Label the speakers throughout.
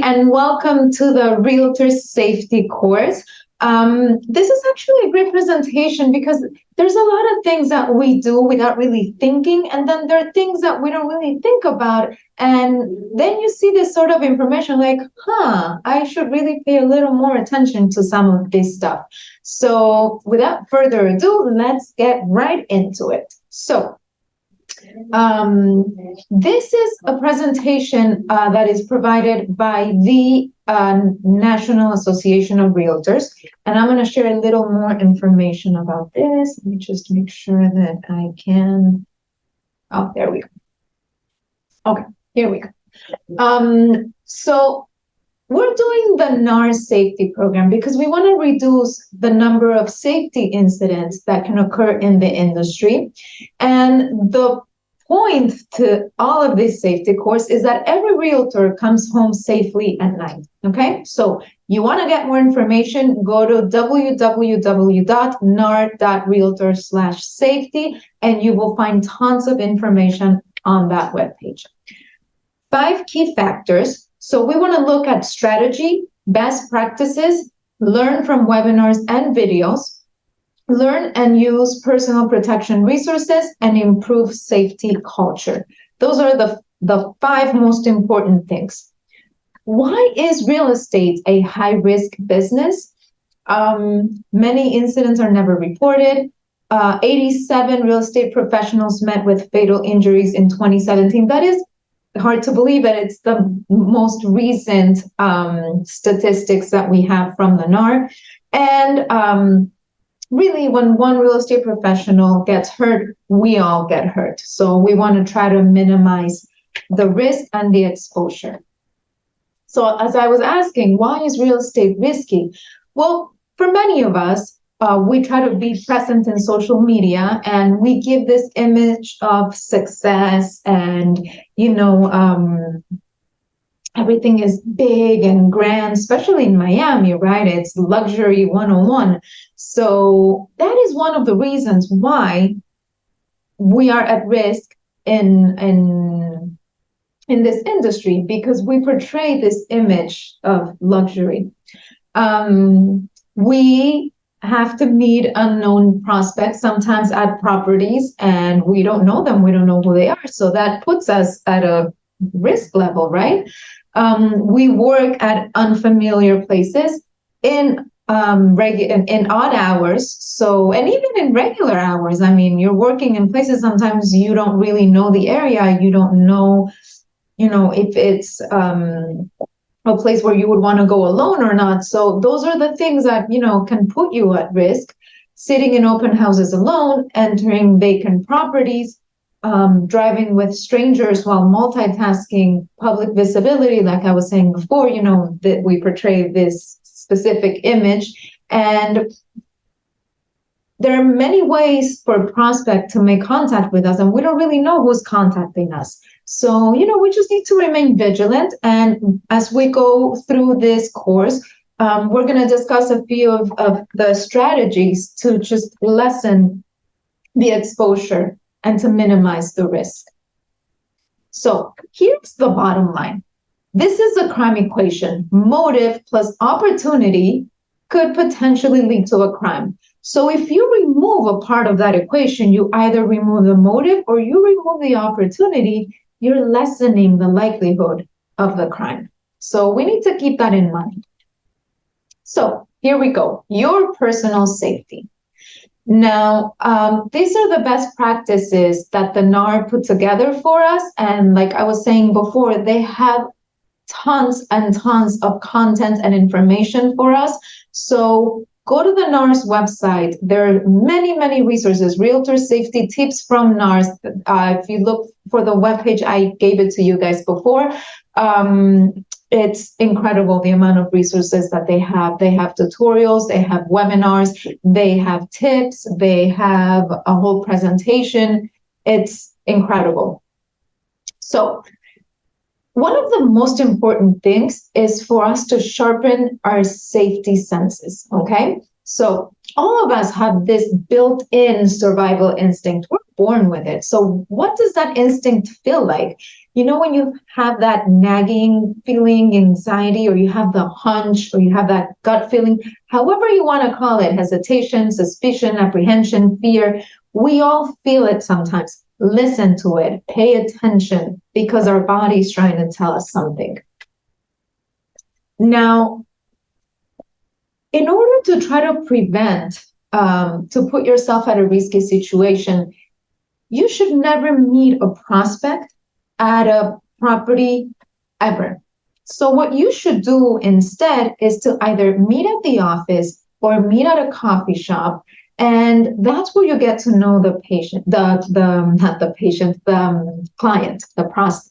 Speaker 1: and welcome to the Realtor Safety course. This is actually a great presentation because there's a lot of things that we do without really thinking, and then there are things that we don't really think about. And then you see this sort of information like, I should really pay a little more attention to some of this stuff. So without further ado, let's get right into it. So this is a presentation that is provided by the National Association of Realtors, and I'm going to share a little more information about this. Let me just make sure that I can. Oh, there we go. Okay, here we go. So we're doing the NAR safety program because we want to reduce the number of safety incidents that can occur in the industry. And the point to all of this safety course is that every realtor comes home safely at night. Okay, so you want to get more information, go to www.nar.realtor/safety, and you will find tons of information on that webpage. 5 key factors. So we want to look at strategy, best practices, learn from webinars and videos, learn and use personal protection resources, and improve safety culture. Those are the 5 most important things. Why is real estate a high-risk business? Many incidents are never reported. 87 real estate professionals met with fatal injuries in 2017. That is hard to believe that it's the most recent statistics that we have from the NAR. And really, when one real estate professional gets hurt, we all get hurt. So we want to try to minimize the risk and the exposure. So as I was asking, why is real estate risky? Well, for many of us, we try to be present in social media, and we give this image of success and, everything is big and grand, especially in Miami, right? It's luxury 101. So that is one of the reasons why we are at risk in this industry, because we portray this image of luxury. We have to meet unknown prospects, sometimes at properties, and we don't know them. We don't know who they are. So that puts us at a risk level, right? We work at unfamiliar places in odd hours. So, and even in regular hours, I mean, you're working in places sometimes you don't really know the area. You don't know, if it's a place where you would want to go alone or not. So those are the things that, can put you at risk. Sitting in open houses alone, entering vacant properties, driving with strangers while multitasking, public visibility, like I was saying before, that we portray this specific image. And there are many ways for a prospect to make contact with us, and we don't really know who's contacting us. So, we just need to remain vigilant. And as we go through this course, we're going to discuss a few of the strategies to just lessen the exposure and to minimize the risk. So here's the bottom line. This is a crime equation. Motive plus opportunity could potentially lead to a crime. So if you remove a part of that equation, you either remove the motive or you remove the opportunity, you're lessening the likelihood of the crime. So we need to keep that in mind. So here we go, your personal safety. Now, these are the best practices that the NAR put together for us. And like I was saying before, they have tons and tons of content and information for us. So go to the NAR's website. There are many, many resources, realtor safety tips from NAR's. If you look for the webpage, I gave it to you guys before. It's incredible the amount of resources that they have. They have tutorials, they have webinars, they have tips, they have a whole presentation. It's incredible. So one of the most important things is for us to sharpen our safety senses, okay? So all of us have this built-in survival instinct. We're born with it. So what does that instinct feel like? You know, when you have that nagging feeling, anxiety, or you have the hunch, or you have that gut feeling, however you want to call it, hesitation, suspicion, apprehension, fear, we all feel it sometimes. Listen to it, pay attention, because our body's trying to tell us something. Now, in order to try to prevent, to put yourself at a risky situation, you should never meet a prospect at a property ever. So what you should do instead is to either meet at the office or meet at a coffee shop. And that's where you get to know the patient, not the patient, the client, the prospect.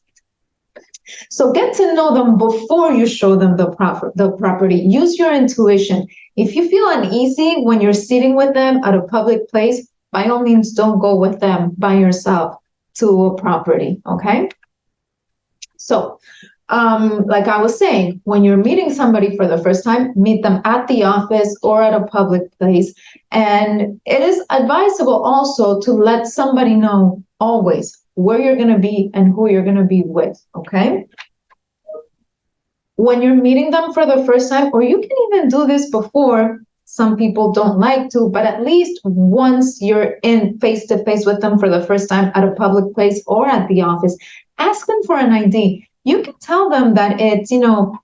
Speaker 1: So get to know them before you show them the property. Use your intuition. If you feel uneasy when you're sitting with them at a public place, by all means, don't go with them by yourself to a property, okay? So, like I was saying, when you're meeting somebody for the first time, meet them at the office or at a public place. And it is advisable also to let somebody know always where you're going to be and who you're going to be with, okay? When you're meeting them for the first time, or you can even do this before, some people don't like to, but at least once you're in face-to-face with them for the first time at a public place or at the office, ask them for an ID. You can tell them that it's,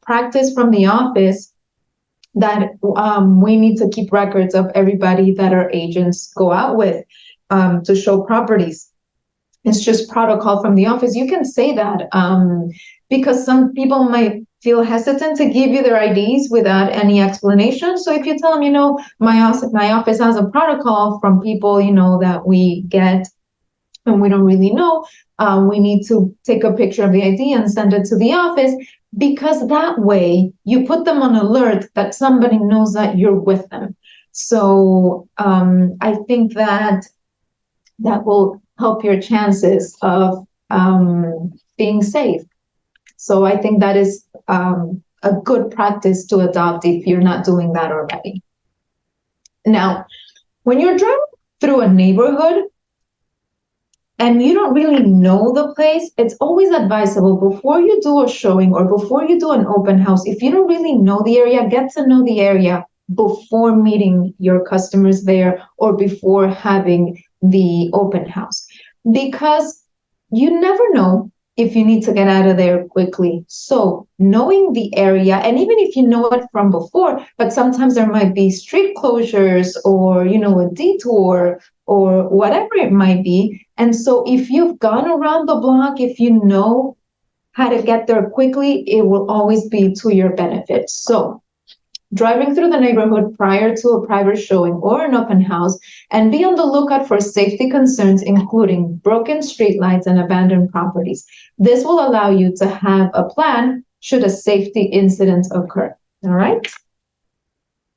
Speaker 1: practice from the office, that we need to keep records of everybody that our agents go out with to show properties. It's just protocol from the office. You can say that because some people might feel hesitant to give you their IDs without any explanation. So if you tell them, my office has a protocol from people, that we get and we don't really know, we need to take a picture of the ID and send it to the office, because that way you put them on alert that somebody knows that you're with them. So I think that will help your chances of being safe. So I think that is a good practice to adopt if you're not doing that already. Now, when you're driving through a neighborhood and you don't really know the place, it's always advisable before you do a showing or before you do an open house, if you don't really know the area, get to know the area before meeting your customers there or before having the open house, because you never know if you need to get out of there quickly. So knowing the area, and even if you know it from before, but sometimes there might be street closures or, a detour or whatever it might be. And so if you've gone around the block, if you know how to get there quickly, it will always be to your benefit. So driving through the neighborhood prior to a private showing or an open house, and be on the lookout for safety concerns, including broken streetlights and abandoned properties. This will allow you to have a plan should a safety incident occur. All right?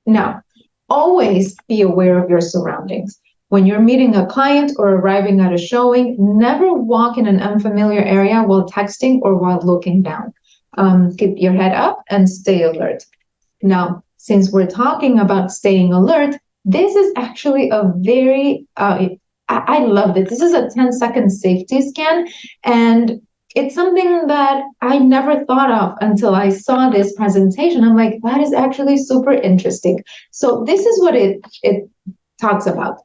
Speaker 1: Now, always be aware of your surroundings. When you're meeting a client or arriving at a showing, never walk in an unfamiliar area while texting or while looking down. Keep your head up and stay alert. Now, since we're talking about staying alert, this is actually a very, I love it. This is a 10-second safety scan, and it's something that I never thought of until I saw this presentation. I'm like, that is actually super interesting. So this is what it talks about.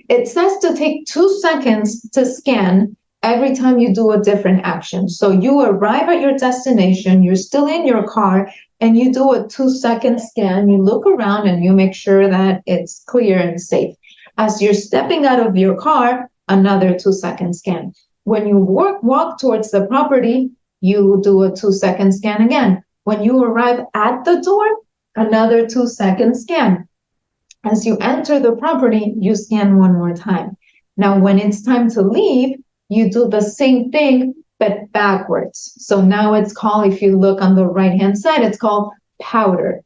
Speaker 1: It says to take 2 seconds to scan every time you do a different action. So you arrive at your destination, you're still in your car, and you do a 2-second scan. You look around and you make sure that it's clear and safe. As you're stepping out of your car, another 2-second scan. When you walk towards the property, you do a 2-second scan again. When you arrive at the door, another 2-second scan. As you enter the property, you scan one more time. Now, when it's time to leave, you do the same thing, but backwards. So now it's called, if you look on the right-hand side, it's called powder.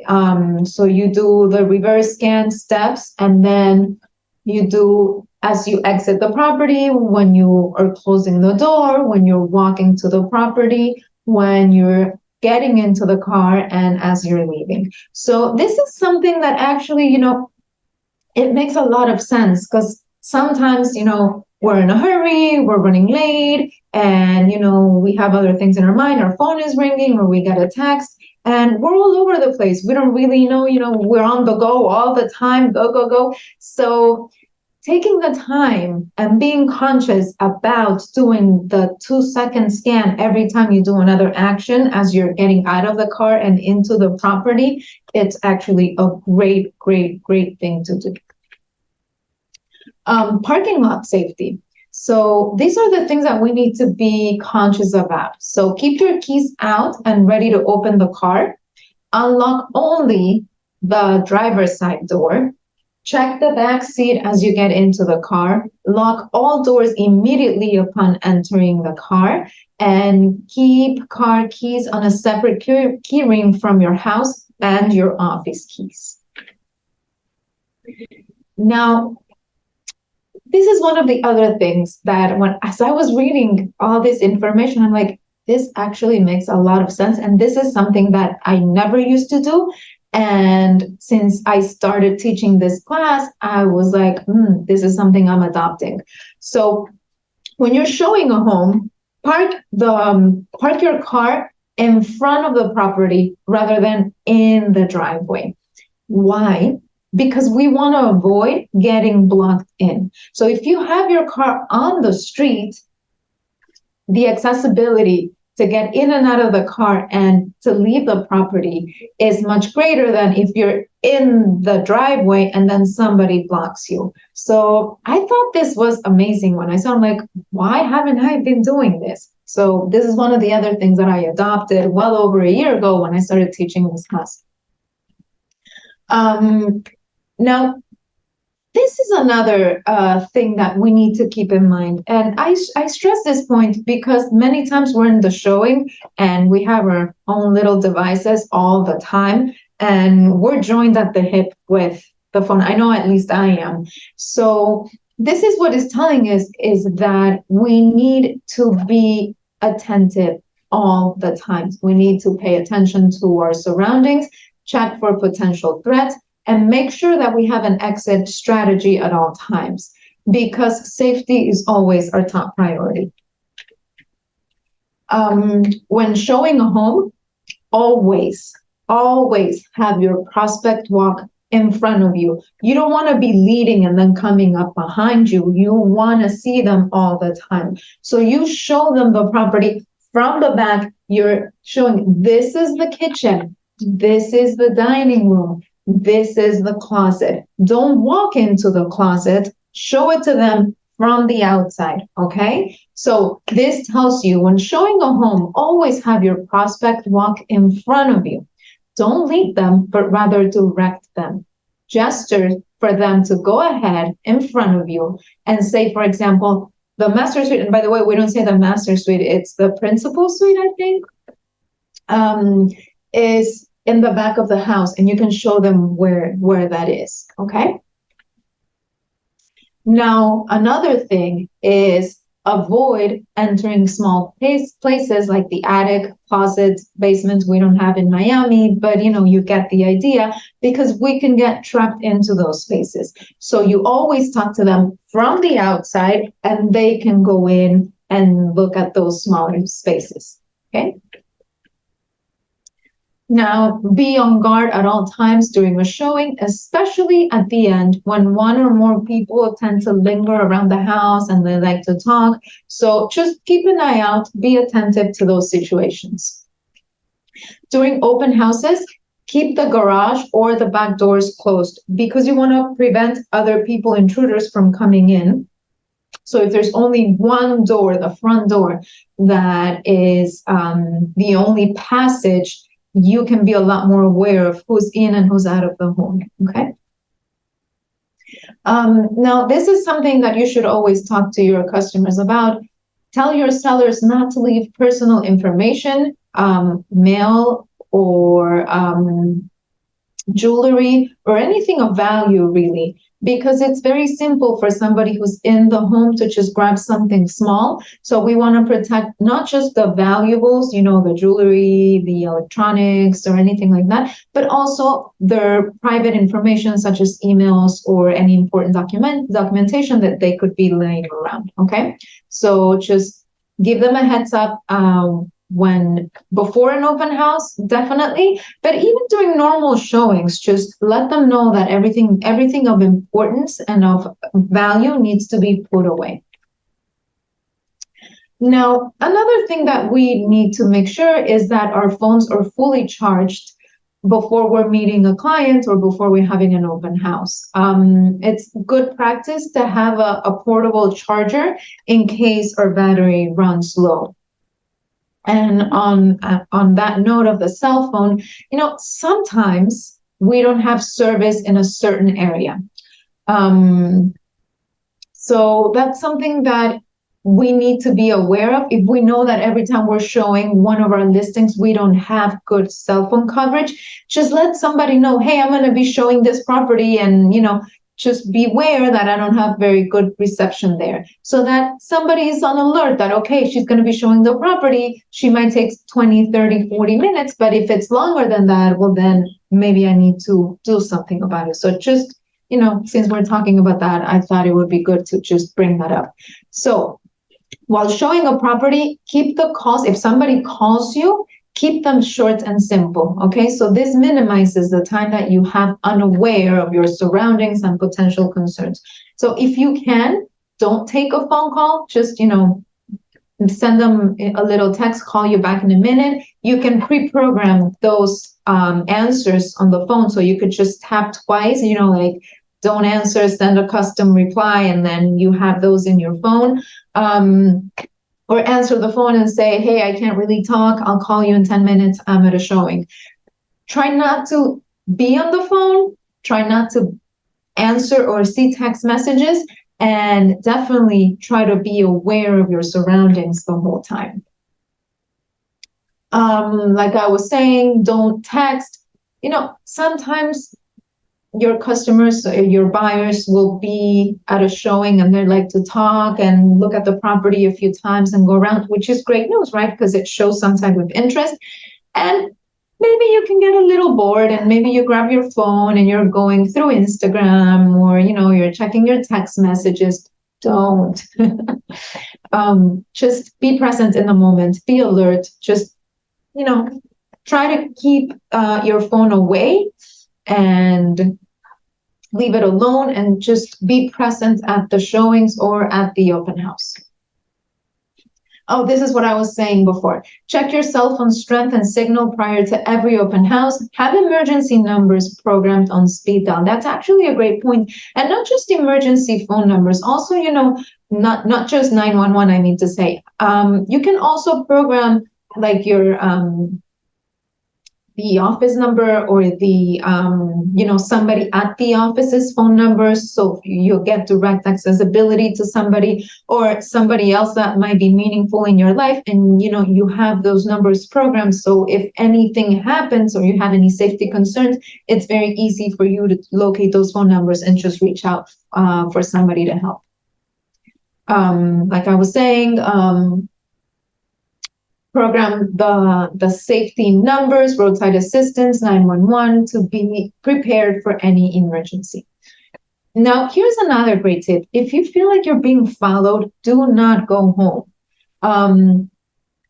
Speaker 1: So you do the reverse scan steps, and then you do, as you exit the property, when you are closing the door, when you're walking to the property, when you're getting into the car and as you're leaving. So this is something that actually, it makes a lot of sense, because sometimes, we're in a hurry, we're running late, and, we have other things in our mind. Our phone is ringing or we get a text and we're all over the place. We don't really know, we're on the go all the time, go, go, go. So taking the time and being conscious about doing the 2-second scan every time you do another action as you're getting out of the car and into the property, it's actually a great, great, great thing to do. Parking lot safety. So these are the things that we need to be conscious about. So keep your keys out and ready to open the car. Unlock only the driver's side door. Check the back seat as you get into the car. Lock all doors immediately upon entering the car. And keep car keys on a separate key ring from your house and your office keys. Now, this is one of the other things that as I was reading all this information, I'm like, this actually makes a lot of sense. And this is something that I never used to do. And since I started teaching this class, I was like, this is something I'm adopting. So when you're showing a home, park your car in front of the property rather than in the driveway. Why? Because we want to avoid getting blocked in. So if you have your car on the street, the accessibility to get in and out of the car and to leave the property is much greater than if you're in the driveway and then somebody blocks you. So I thought this was amazing when I saw, I'm like, why haven't I been doing this? So this is one of the other things that I adopted well over a year ago when I started teaching this class. Now, this is another thing that we need to keep in mind. And I stress this point because many times we're in the showing and we have our own little devices all the time, and we're joined at the hip with the phone. I know at least I am. So this is what it's telling us, is that we need to be attentive all the time. We need to pay attention to our surroundings, check for potential threats, and make sure that we have an exit strategy at all times, because safety is always our top priority. When showing a home, always have your prospect walk in front of you. You don't want to be leading and then coming up behind you. You want to see them all the time. So you show them the property from the back. You're showing, this is the kitchen, this is the dining room, this is the closet. Don't walk into the closet. Show it to them from the outside, okay? So this tells you, when showing a home, always have your prospect walk in front of you. Don't lead them, but rather direct them. Gesture for them to go ahead in front of you and say, for example, the master suite, and by the way, we don't say the master suite, it's the principal suite, I think, is in the back of the house, and you can show them where that is, okay? Now, another thing is avoid entering small places like the attic, closet, basement. We don't have in Miami, but you get the idea, because we can get trapped into those spaces. So you always talk to them from the outside, and they can go in and look at those smaller spaces, okay? Now, be on guard at all times during a showing, especially at the end when one or more people tend to linger around the house and they like to talk. So just keep an eye out, be attentive to those situations. During open houses, keep the garage or the back doors closed, because you want to prevent other people, intruders, from coming in. So if there's only one door, the front door, that is the only passage, you can be a lot more aware of who's in and who's out of the home, okay? Now, this is something that you should always talk to your customers about. Tell your sellers not to leave personal information, mail or jewelry, or anything of value, really, because it's very simple for somebody who's in the home to just grab something small. So we want to protect not just the valuables, the jewelry, the electronics, or anything like that, but also their private information, such as emails or any important documentation that they could be laying around. Okay, so just give them a heads up. When before an open house, definitely, but even during normal showings, just let them know that everything of importance and of value needs to be put away. Now, another thing that we need to make sure is that our phones are fully charged before we're meeting a client or before we're having an open house. It's good practice to have a portable charger in case our battery runs low. And on that note of the cell phone, sometimes we don't have service in a certain area. So that's something that we need to be aware of. If we know that every time we're showing one of our listings, we don't have good cell phone coverage, just let somebody know, hey, I'm going to be showing this property, and just beware that I don't have very good reception there, so that somebody is on alert that, okay, she's going to be showing the property. She might take 20, 30, 40 minutes, but if it's longer than that, well, then maybe I need to do something about it. So just, since we're talking about that, I thought it would be good to just bring that up. So while showing a property, keep the calls. If somebody calls you, keep them short and simple, okay? So this minimizes the time that you have unaware of your surroundings and potential concerns. So if you can, don't take a phone call, just, send them a little text, call you back in a minute. You can pre-program those answers on the phone. So you could just tap twice, like don't answer, send a custom reply, and then you have those in your phone. Or answer the phone and say, hey, I can't really talk. I'll call you in 10 minutes. I'm at a showing. Try not to be on the phone. Try not to answer or see text messages. And definitely try to be aware of your surroundings the whole time. Like I was saying, don't text. Sometimes your customers, your buyers will be at a showing and they like to talk and look at the property a few times and go around, which is great news, right? Because it shows some type of interest. And maybe you can get a little bored and maybe you grab your phone and you're going through Instagram, or, you're checking your text messages. Don't. Just be present in the moment, be alert, just, try to keep your phone away and leave it alone, and just be present at the showings or at the open house. Oh, this is what I was saying before. Check your cell phone strength and signal prior to every open house. Have emergency numbers programmed on speed dial. That's actually a great point. And not just emergency phone numbers, also, not just 911, I mean to say. You can also program like your the office number, or the somebody at the office's phone number, so you'll get direct accessibility to somebody or somebody else that might be meaningful in your life, and you have those numbers programmed, so if anything happens or you have any safety concerns, it's very easy for you to locate those phone numbers and just reach out for somebody to help. Like I was saying, program the safety numbers, roadside assistance, 911, to be prepared for any emergency. Now, here's another great tip. If you feel like you're being followed, do not go home.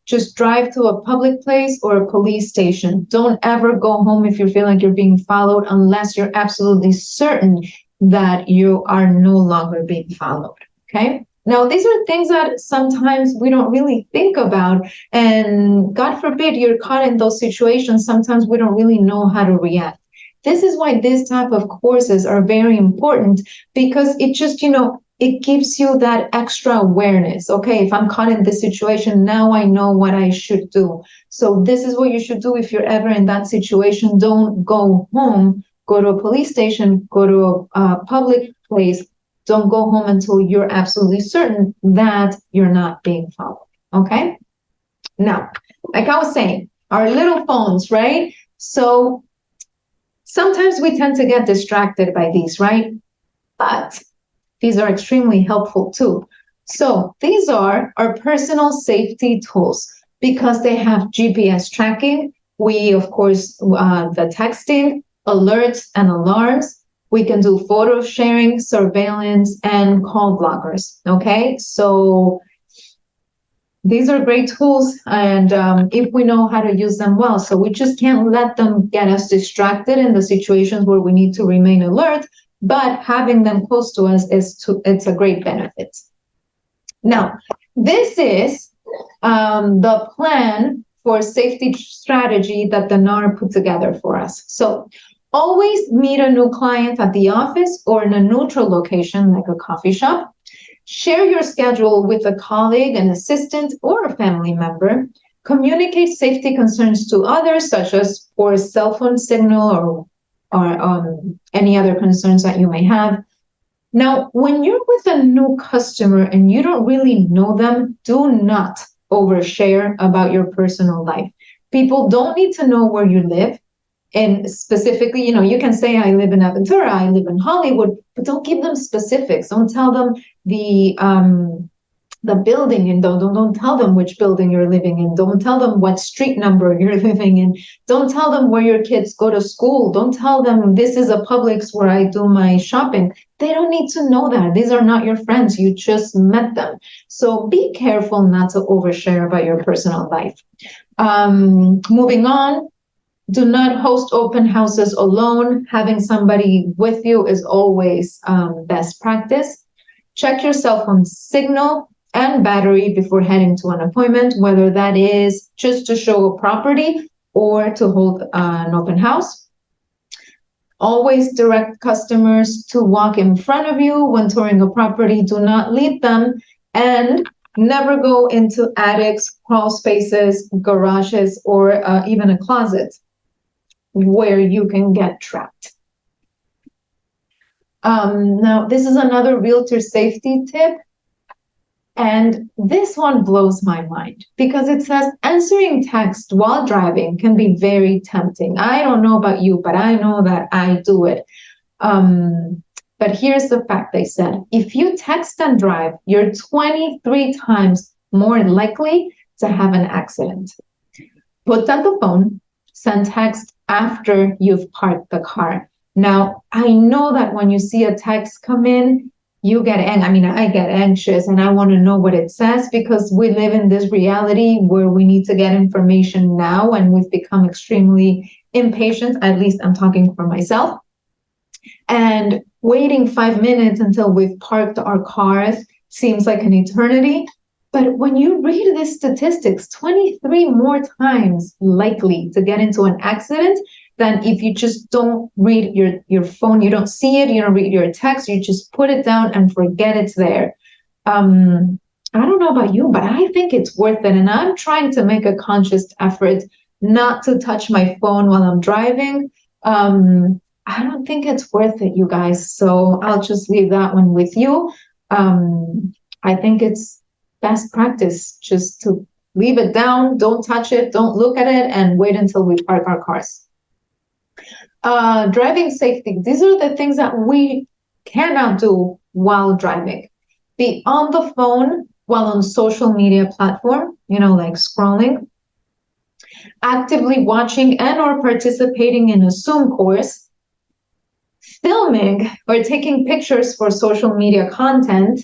Speaker 1: Just drive to a public place or a police station. Don't ever go home if you feel like you're being followed unless you're absolutely certain that you are no longer being followed, okay? Now, these are things that sometimes we don't really think about, and God forbid you're caught in those situations. Sometimes we don't really know how to react. This is why this type of courses are very important, because it just, it gives you that extra awareness. Okay, if I'm caught in this situation, now I know what I should do. So this is what you should do if you're ever in that situation. Don't go home. Go to a police station, go to a public place. Don't go home until you're absolutely certain that you're not being followed, okay? Now, like I was saying, our little phones, right? So Sometimes we tend to get distracted by these, right? But these are extremely helpful too. So these are our personal safety tools because they have GPS tracking. We, of course, the texting, alerts, and alarms. We can do photo sharing, surveillance, and call blockers. Okay, so these are great tools, and if we know how to use them well, so we just can't let them get us distracted in the situations where we need to remain alert, but having them close to us it's a great benefit. Now, this is the plan for safety strategy that the NAR put together for us. So always meet a new client at the office or in a neutral location like a coffee shop. Share your schedule with a colleague, an assistant, or a family member. Communicate safety concerns to others, such as for cell phone signal or any other concerns that you may have. Now, when you're with a new customer and you don't really know them, do not overshare about your personal life. People don't need to know where you live. And specifically, you can say, I live in Aventura, I live in Hollywood, but don't give them specifics. Don't tell them the building, and don't tell them which building you're living in. Don't tell them what street number you're living in. Don't tell them where your kids go to school. Don't tell them this is a Publix where I do my shopping. They don't need to know that. These are not your friends. You just met them. So be careful not to overshare about your personal life. Moving on. Do not host open houses alone. Having somebody with you is always best practice. Check your cell phone signal and battery before heading to an appointment, whether that is just to show a property or to hold an open house. Always direct customers to walk in front of you when touring a property. Do not lead them, and never go into attics, crawl spaces, garages, or even a closet where you can get trapped. Now, this is another realtor safety tip. And this one blows my mind because it says answering text while driving can be very tempting. I don't know about you, but I know that I do it. But here's the fact, they said, if you text and drive, you're 23 times more likely to have an accident. Put down the phone, send text after you've parked the car. Now, I know that when you see a text come in, you get I get anxious and I want to know what it says because we live in this reality where we need to get information now and we've become extremely impatient. At least I'm talking for myself. And waiting 5 minutes until we've parked our cars seems like an eternity. But when you read the statistics, 23 more times likely to get into an accident than if you just don't read your phone, you don't see it, you don't read your text, you just put it down and forget it's there. I don't know about you, but I think it's worth it. And I'm trying to make a conscious effort not to touch my phone while I'm driving. I don't think it's worth it, you guys. So I'll just leave that one with you. I think it's best practice just to leave it down, don't touch it, don't look at it, and wait until we park our cars. Driving safety. These are the things that we cannot do while driving. Be on the phone while on social media platform, like scrolling. Actively watching and or participating in a Zoom course. Filming or taking pictures for social media content.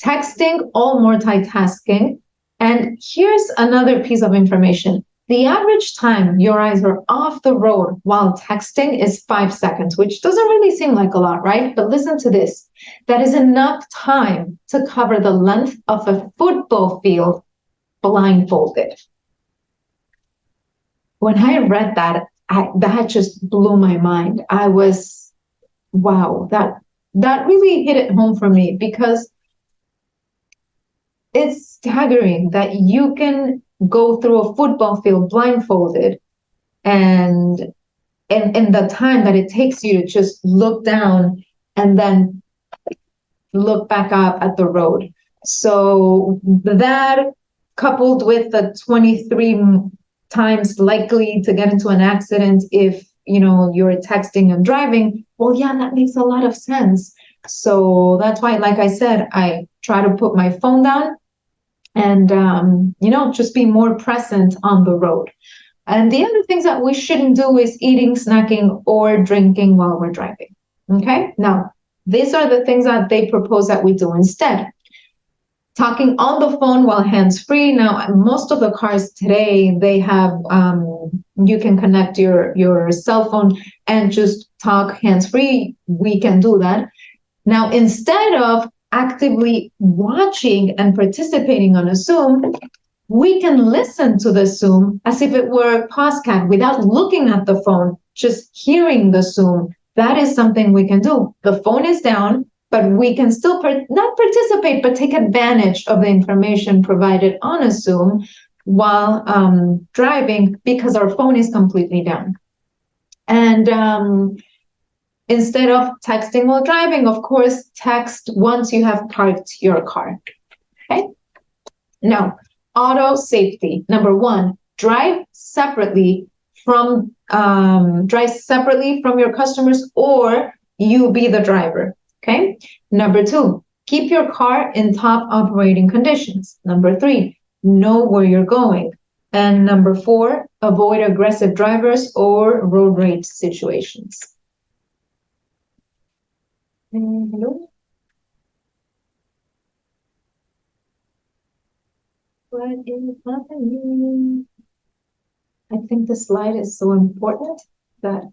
Speaker 1: Texting, all multitasking. And here's another piece of information. The average time your eyes are off the road while texting is 5 seconds, which doesn't really seem like a lot, right? But listen to this. That is enough time to cover the length of a football field blindfolded. When I read that, that just blew my mind. I was, wow, that really hit it home for me because it's staggering that you can go through a football field blindfolded and the time that it takes you to just look down and then look back up at the road. So that coupled with the 23 times likely to get into an accident if you're texting and driving, well, yeah, that makes a lot of sense. So that's why, like I said, I try to put my phone down and, just be more present on the road. And the other things that we shouldn't do is eating, snacking, or drinking while we're driving. Okay? Now, these are the things that they propose that we do instead. Talking on the phone while hands-free. Now, most of the cars today, they have, you can connect your cell phone and just talk hands-free. We can do that. Now, instead of actively watching and participating on a Zoom, we can listen to the Zoom as if it were a podcast without looking at the phone, just hearing the Zoom. That is something we can do. The phone is down, but we can still not participate, but take advantage of the information provided on a Zoom while driving, because our phone is completely down. And instead of texting while driving, of course, text once you have parked your car. Okay? Now, auto safety. Number one, drive separately from your customers, or you be the driver. Okay. Number two, keep your car in top operating conditions. Number three, know where you're going. And number four, avoid aggressive drivers or road rage situations. Hello? What is happening? I think the slide is so important that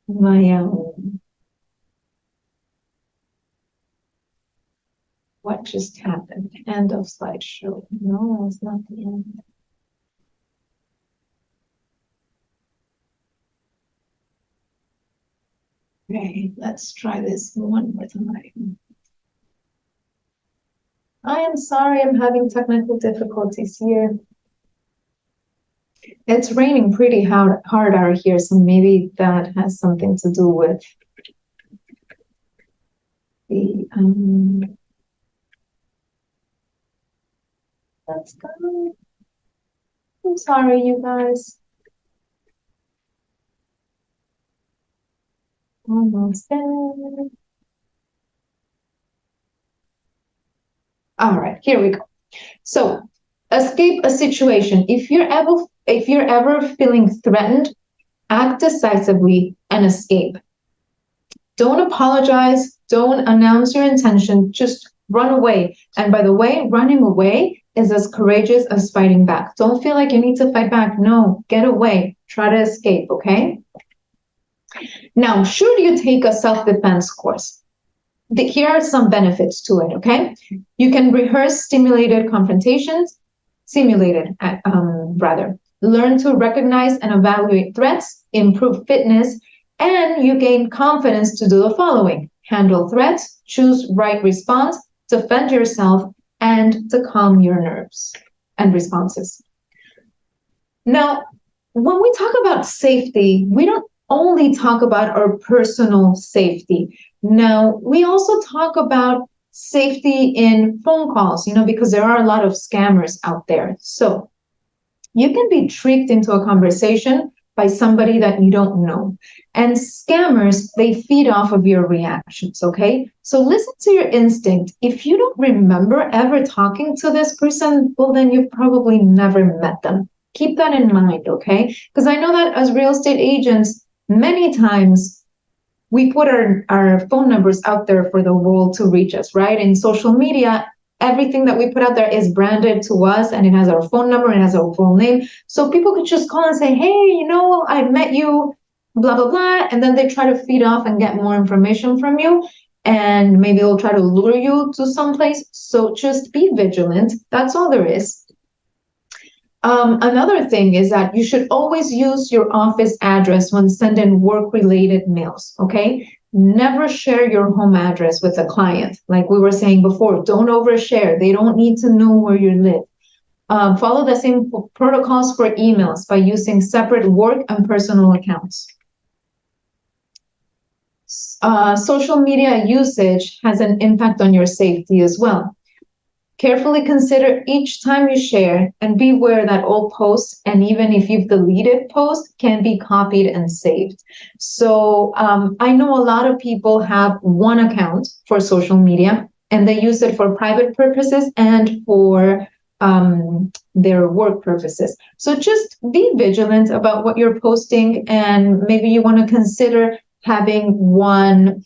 Speaker 1: my what just happened? End of slideshow. No, it's not the end. Okay, let's try this one more time. I am sorry, I'm having technical difficulties here. It's raining pretty hard out here, so maybe that has something to do with the let's go. I'm sorry, you guys. Almost there. All right, here we go. So, escape a situation. If you're ever feeling threatened, act decisively and escape. Don't apologize. Don't announce your intention. Just run away. And by the way, running away is as courageous as fighting back. Don't feel like you need to fight back. No, get away. Try to escape, okay? Now, should you take a self-defense course? Here are some benefits to it, okay? You can rehearse simulated. Learn to recognize and evaluate threats, improve fitness, and you gain confidence to do the following: handle threats, choose right response, defend yourself, and to calm your nerves and responses. Now, when we talk about safety, we don't only talk about our personal safety. Now, we also talk about safety in phone calls, because there are a lot of scammers out there. So you can be tricked into a conversation by somebody that you don't know. And scammers, they feed off of your reactions, okay? So listen to your instinct. If you don't remember ever talking to this person, well, then you've probably never met them. Keep that in mind, okay? Because I know that as real estate agents, many times we put our phone numbers out there for the world to reach us, right? In social media, everything that we put out there is branded to us, and it has our phone number, and it has our full name. So people could just call and say, hey, I met you, blah, blah, blah. And then they try to feed off and get more information from you. And maybe they'll try to lure you to someplace. So just be vigilant. That's all there is. Another thing is that you should always use your office address when sending work-related mails, okay? Never share your home address with a client. Like we were saying before, don't overshare. They don't need to know where you live. Follow the same protocols for emails by using separate work and personal accounts. Social media usage has an impact on your safety as well. Carefully consider each time you share and be aware that all posts, and even if you've deleted posts, can be copied and saved. So I know a lot of people have one account for social media and they use it for private purposes and for their work purposes. So just be vigilant about what you're posting, and maybe you want to consider having one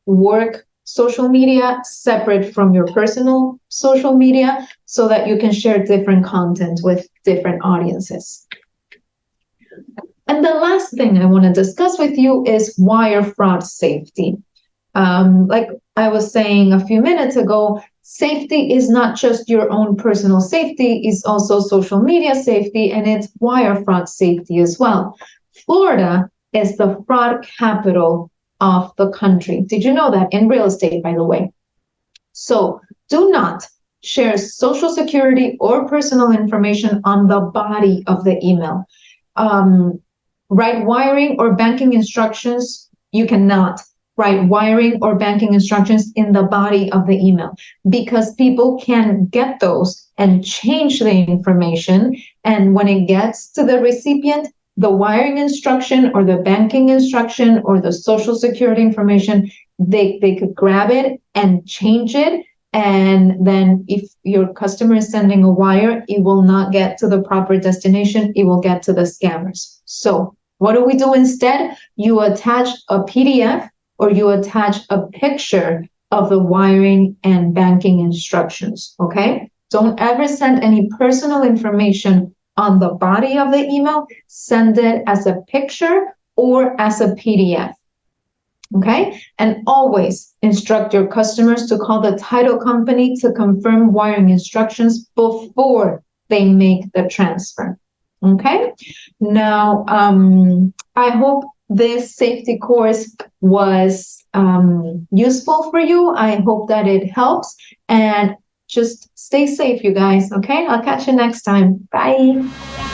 Speaker 1: work social media separate from your personal social media so that you can share different content with different audiences. And the last thing I want to discuss with you is wire fraud safety. Like I was saying a few minutes ago, safety is not just your own personal safety, it's also social media safety, and it's wire fraud safety as well. Florida is the fraud capital of the country. Did you know that? In real estate, by the way. So do not share social security or personal information on the body of the email. Write wiring or banking instructions. You cannot write wiring or banking instructions in the body of the email, because people can get those and change the information. And when it gets to the recipient, the wiring instruction or the banking instruction or the social security information, they could grab it and change it. And then if your customer is sending a wire, it will not get to the proper destination. It will get to the scammers. So what do we do instead? You attach a PDF or you attach a picture of the wiring and banking instructions, okay? Don't ever send any personal information on the body of the email. Send it as a picture or as a PDF, okay? And always instruct your customers to call the title company to confirm wiring instructions before they make the transfer, okay? Now, I hope this safety course was useful for you. I hope that it helps, and just stay safe, you guys, okay? I'll catch you next time. Bye.